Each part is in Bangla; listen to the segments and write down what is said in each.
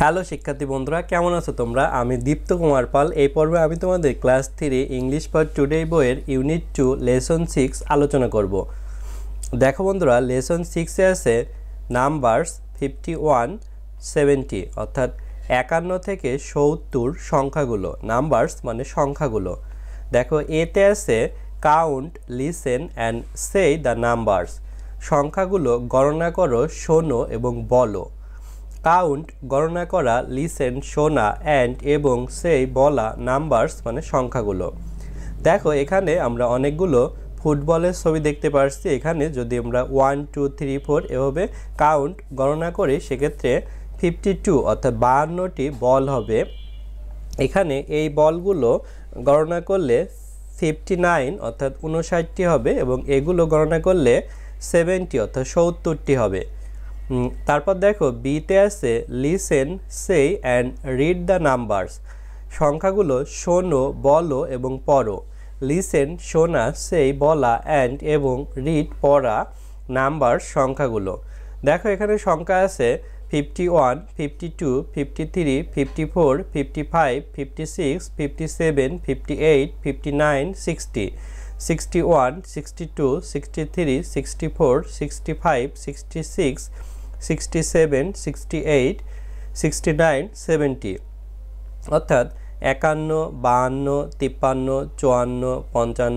হ্যালো শিক্ষার্থী বন্ধুরা, কেমন আছো তোমরা? আমি দীপ্ত কুমার পাল। এই পর্বে আমি তোমাদের ক্লাস 3 ইংলিশ ফর টুডে বইয়ের ইউনিট 2 লেসন 6 আলোচনা করব। দেখো বন্ধুরা, লেসন 6 এ আছে নাম্বারস 51 70, অর্থাৎ 51 থেকে 70 সংখ্যাগুলো। নাম্বারস মানে সংখ্যাগুলো। দেখো এতে আছে count, listen and say the numbers. সংখ্যাগুলো গণনা করো, শোনো এবং বলো। কাউন্ট গণনা করা, লিসেন শোনা, অ্যান্ড এবং সেই বলা নাম্বারস মানে সংখ্যাগুলো। দেখো এখানে আমরা অনেকগুলো ফুটবলের ছবি দেখতে পাচ্ছি। এখানে যদি আমরা 1 2 3 4 এভাবে কাউন্ট গণনা করি সেক্ষেত্রে 52 অর্থাৎ 52টি বল হবে। এখানে এই বলগুলো গণনা করলে 59 অর্থাৎ 59টি হবে এবং এগুলো গণনা করলে 70 অর্থাৎ 70টি হবে। তারপর দেখো বিতে আছে listen, say and read the numbers. সংখ্যাগুলো শোনো, বলো এবং পড়ো। লিসেন শোনা, সে বলা, অ্যান্ড এবং রিড পড়া নাম্বার সংখ্যাগুলো। দেখো এখানে সংখ্যা আছে 51, 52, 53, 54, 55, 56, 57, 58, 59, 60, 61, 62, 63, 64, 65, 66, 67, 68, 69, 70, অর্থাৎ 51, 52, 53,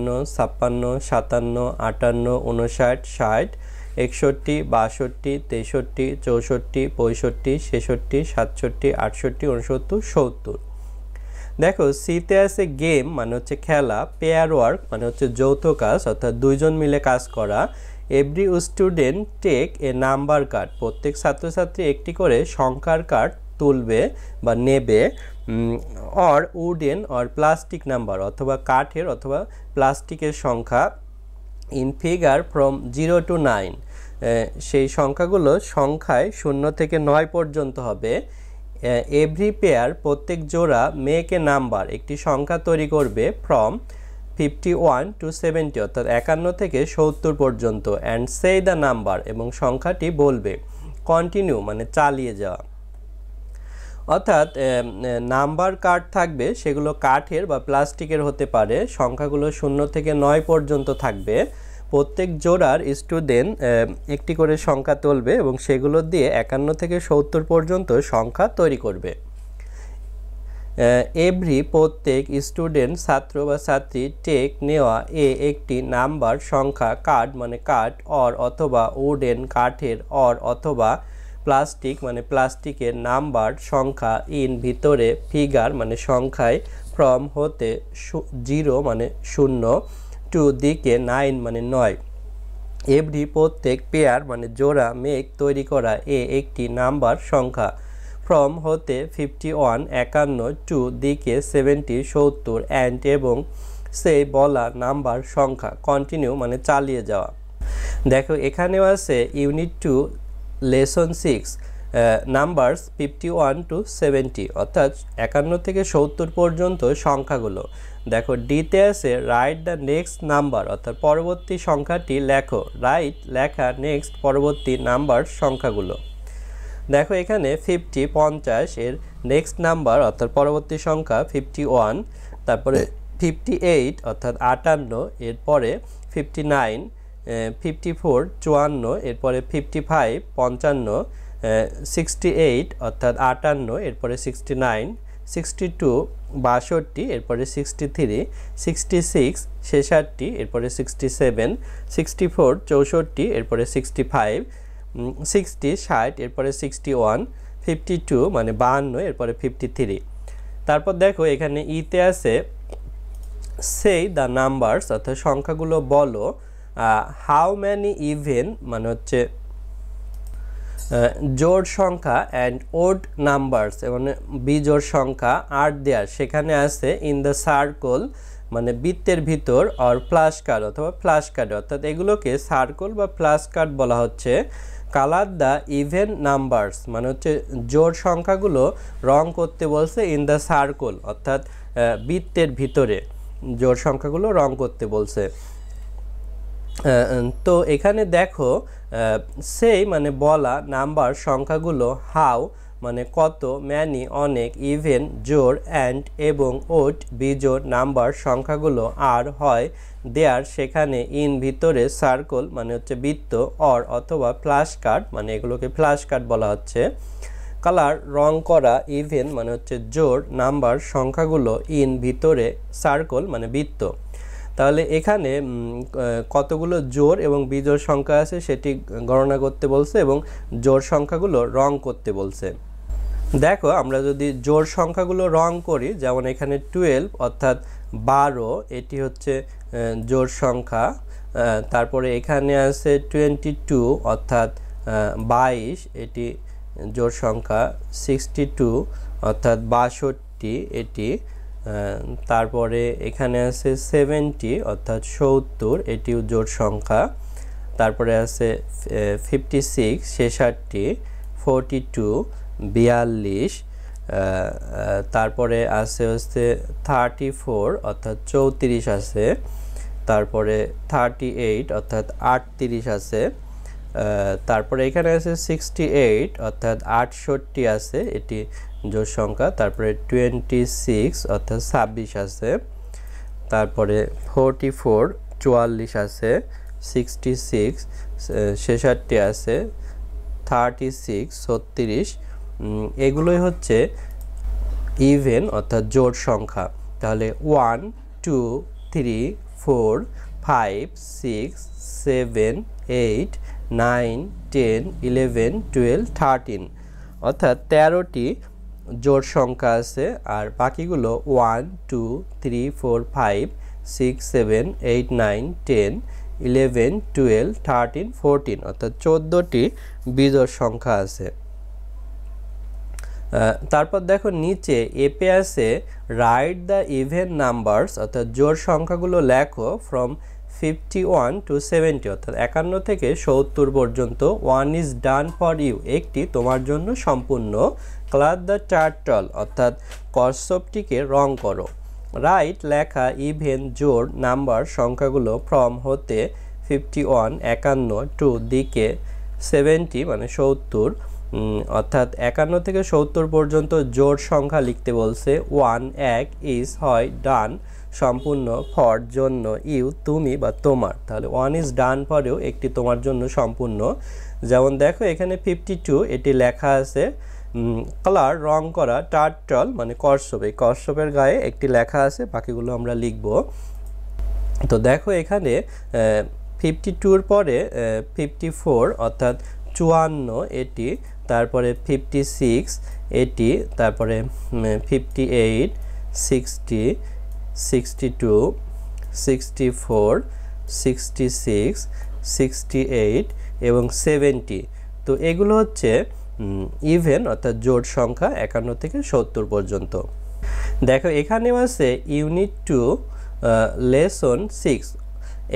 54, 55, 56, 57, 58, 59, 60, 61, 62, 63, 64, 65, 66, 67, 68, 69, 70। দেখো সিতে আছে গেম মানে হচ্ছে খেলা, পেয়ার ওয়ার্ক মানে হচ্ছে যৌথ কাজ অর্থাৎ দুইজন মিলে কাজ করা, every student take a number card, প্রত্যেক ছাত্রছাত্রী একটি করে সংখ্যার কার্ড তুলবে বা নেবে, or wooden or plastic number অথবা কাঠের অথবা প্লাস্টিকের সংখ্যা, ইন ফিগার ফ্রম 0 to 9, সেই সংখ্যাগুলো সংখ্যায় 0 থেকে 9 পর্যন্ত হবে। এভরি পেয়ার প্রত্যেক জোড়া মেক এ নাম্বার একটি সংখ্যা তৈরি করবে, ফ্রম 51 to 70 অর্থাৎ 51 থেকে 70 পর্যন্ত, অ্যান্ড সে দ্য নাম্বার এবং সংখ্যাটি বলবে। কন্টিনিউ মানে চালিয়ে যাওয়া, অর্থাৎ নাম্বার কার্ড থাকবে, সেগুলো কাঠের বা প্লাস্টিকের হতে পারে। সংখ্যাগুলো 0 থেকে 9 পর্যন্ত থাকবে। প্রত্যেক জোড়ার স্টুডেন্ট একটি করে সংখ্যা তুলবে এবং সেগুলো দিয়ে 51 থেকে 70 পর্যন্ত সংখ্যা তৈরি করবে। এভরি প্রত্যেক স্টুডেন্ট ছাত্র বা ছাত্রী টেক নেওয়া এ একটি নাম্বার সংখ্যা কার্ড মানে কাঠ, অর অথবা উডেন কাঠের, অর অথবা প্লাস্টিক মানে প্লাস্টিকের নাম্বার সংখ্যা, ইন ভিতরে, ফিগার মানে সংখ্যায়, ফ্রম হতে, 0 মানে 0, টু দিকে, 9 মানে 9। এভরি প্রত্যেক পেয়ার মানে জোড়া, মেক তৈরি করা এ একটি নাম্বার সংখ্যা, ফ্রম হতে, 51 51, টু দিকে, 70 70, অ্যান্ড এবং সে বলা নাম্বার সংখ্যা, কন্টিনিউ মানে চালিয়ে যাওয়া। দেখো এখানেও আছে ইউনিট 2 লেসন 6 নাম্বারস 51 to 70 অর্থাৎ 51 থেকে 70 পর্যন্ত সংখ্যাগুলো। দেখো ডিতে আছে রাইট দ্য নেক্সট নাম্বার অর্থাৎ পরবর্তী সংখ্যাটি লেখো, রাইট লেখা, নেক্সট পরবর্তী নাম্বার সংখ্যাগুলো। দেখো এখানে 50 50 এর নেক্সট নাম্বার অর্থাৎ পরবর্তী সংখ্যা 51, তারপরে 58 অর্থাৎ 58, এরপরে 59, 54 54, এরপরে 55 55, 68 অর্থাৎ 58, এরপরে 69, 62 62, এরপরে 63, 66 66, এরপরে 67, 64 64, এরপরে 65, 60 60, এরপরে 61, 52 মানে 52, এরপরে 53। তারপর দেখো এখানে ইতে আছে সে দ্য নাম্বারস অর্থাৎ সংখ্যাগুলো বলো। হাউ ম্যানি ইভেন মানে হচ্ছে জোড় সংখ্যা, অ্যান্ড ওড নাম্বারস মানে বিজোড় সংখ্যা আর দেয়ার সেখানে আছে, ইন দ্য সার্কল মানে বৃত্তের ভিতর, আর ফ্ল্যাশ কার্ড অথবা ফ্ল্যাশ কার্ড অর্থাৎ এগুলোকে সার্কল বা ফ্ল্যাশ কার্ড বলা হচ্ছে। কালার দ্য ইভেন নাম্বারস মানে হচ্ছে জোড় সংখ্যাগুলো রং করতে বলছে, ইন দ্য সার্কল অর্থাৎ বৃত্তের ভিতরে জোড় সংখ্যাগুলো রং করতে বলছে। তো এখানে দেখো সেই মানে বলা নাম্বার সংখ্যাগুলো, হাউ মানে কত, ম্যানি অনেক, ইভেন জোড়, অ্যান্ড এবং, ওড বিজোড়, নাম্বার সংখ্যাগুলো, আর হয়, দেয়ার সেখানে, ইন ভিতরে, সার্কল মানে হচ্ছে বৃত্ত, অর অথবা ফ্ল্যাশ কার্ড মানে এগুলোকে ফ্ল্যাশ কার্ড বলা হচ্ছে, কালার রং করা, ইভেন মানে হচ্ছে জোড়, নাম্বার সংখ্যাগুলো, ইন ভিতরে, সার্কল মানে বৃত্ত। তাহলে এখানে কতগুলো জোড় এবং বিজোড় সংখ্যা আছে সেটি গণনা করতে বলছে এবং জোড় সংখ্যাগুলো রং করতে বলছে। দেখো আমরা যদি জোড় সংখ্যাগুলো রং করি, যেমন এখানে 12 অর্থাৎ 12 এটি হচ্ছে জোড় সংখ্যা। তারপরে এখানে আছে 22 অর্থাৎ 22 এটি জোড় সংখ্যা, 62 অর্থাৎ 62 এটি, তারপরে এখানে আছে 70 অর্থাৎ 70 এটিও জোড় সংখ্যা। তারপরে আছে 56 66, 42 42, তারপরে আছে হচ্ছে 34 অর্থাৎ 34 আছে, তারপরে 38 অর্থাৎ 38 আছে, তারপরে এখানে আছে 68 অর্থাৎ 68 আছে এটি জোড় সংখ্যা। তারপরে 26 অর্থাৎ 26 আছে, তারপরে 44 44 আছে, 66 66 আছে, 36 36, এগুলোই হচ্ছে ইভেন অর্থাৎ জোড় সংখ্যা। তাহলে 1 2 3 4 5 6 7 8 9 10 11 12 13 অর্থাৎ 13টি জোড় সংখ্যা আছে, আর বাকিগুলো 1 2 3 4 5 6 7 8 9 10 11 12 13 14 অর্থাৎ 14টি বিজোড় সংখ্যা আছে। তারপর দেখো নিচে এপে আছে রাইট দ্য ইভেন নাম্বারস অর্থাৎ জোড় সংখ্যাগুলো লেখো ফ্রম 51 to 70 অর্থাৎ 51 থেকে 70 পর্যন্ত। One is done for you একটি তোমার জন্য সম্পূর্ণ। কালার দ্য টার্টল অর্থাৎ কচ্ছপটিকে রং করো। রাইট লেখা ইভেন জোড় নাম্বার সংখ্যাগুলো ফ্রম হতে 51 51 টু দিকে 70 মানে 70 অর্থাৎ 51 থেকে 70 পর্যন্ত জোড় সংখ্যা লিখতে বলছে। ওয়ান এক, ইজ হয়, ডান সম্পূর্ণ, ফর জন্য, ইউ তুমি বা তোমার। তাহলে ওয়ান ইজ ডান ফরেও একটি তোমার জন্য সম্পূর্ণ। যেমন দেখো এখানে 52 এটি লেখা আছে। কালার রং করা, টার্টল মানে কচ্ছপ, এই কচ্ছপের গায়ে একটি লেখা আছে, বাকিগুলো আমরা লিখব। তো দেখো এখানে 52-র পরে 54 অর্থাৎ 54 এটি, তারপরে 56 এটি, তারপরে 58 60 62 64 66 68 এবং 70। তো এগুলো হচ্ছে ইভেন অর্থাৎ জোড় সংখ্যা 51 থেকে 70 পর্যন্ত। দেখো এখানেও আছে ইউনিট 2 লেসন 6,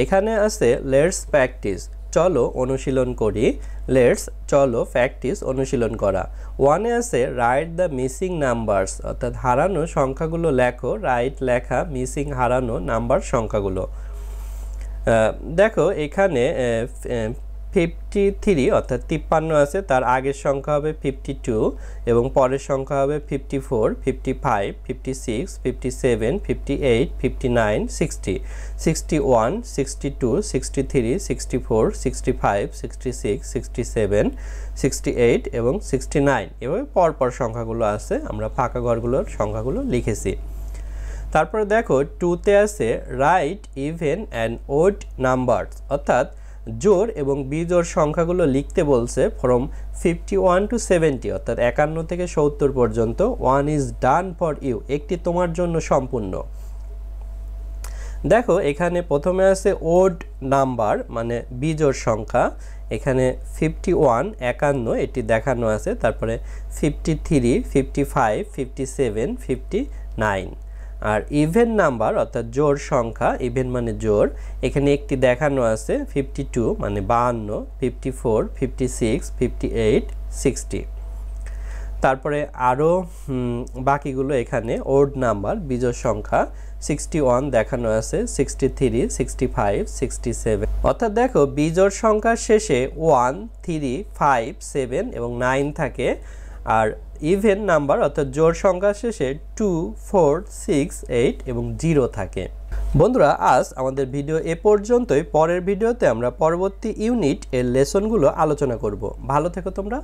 এখানে আছে লেটস প্র্যাকটিস চলো অনুশীলন করি, লেটস চলো প্র্যাকটিস অনুশীলন করা। ওয়ানে আছে রাইট দ্য মিসিং নাম্বারস অর্থাৎ হারানো সংখ্যাগুলো লেখো। রাইট লেখা, মিসিং হারানো, নাম্বার সংখ্যাগুলো। দেখো এখানে 53 অর্থাৎ 53 আছে, তার আগের সংখ্যা হবে 52 এবং পরের সংখ্যা হবে 54 55 56 57 58 59 60 61 62 63 64 65 66 67 68 এবং 69 এভাবে পরপর সংখ্যাগুলো আছে, আমরা ফাঁকা ঘরগুলোর সংখ্যাগুলো লিখেছি। তারপরে দেখো 2তে আছে right even and odd numbers অর্থাৎ জোড় এবং বিজোড় সংখ্যাগুলো লিখতে বলছে ফ্রম 51 to 70 অর্থাৎ 51 থেকে 70 পর্যন্ত। One is done for you একটি তোমার জন্য সম্পূর্ণ। দেখো এখানে প্রথমে আছে ওড নাম্বার মানে বিজোড় সংখ্যা, এখানে 51 51 এটি দেখানো আছে, তারপরে 53 55 57 59। আর ইভেন নাম্বার অর্থাৎ জোড় সংখ্যা, ইভেন মানে জোড়, এখানে একটি দেখানো আছে 52 মানে 52 54 56 58 60। তারপরে আরও বাকিগুলো এখানে ওড নাম্বার বিজোড় সংখ্যা 61 দেখানো আছে, 63 65 67। অর্থাৎ দেখো বিজোড় সংখ্যার শেষে 1 3 5 7 এবং 9 থাকে, আর ইভেন নাম্বার অর্থাৎ জোড় সংখ্যার শেষে 2, 4, 6, 8 এবং 0 থাকে। বন্ধুরা আজ আমাদের ভিডিও এ পর্যন্তই। পরের ভিডিওতে আমরা পরবর্তী ইউনিট এর লেসনগুলো আলোচনা করব। ভালো থেকো তোমরা।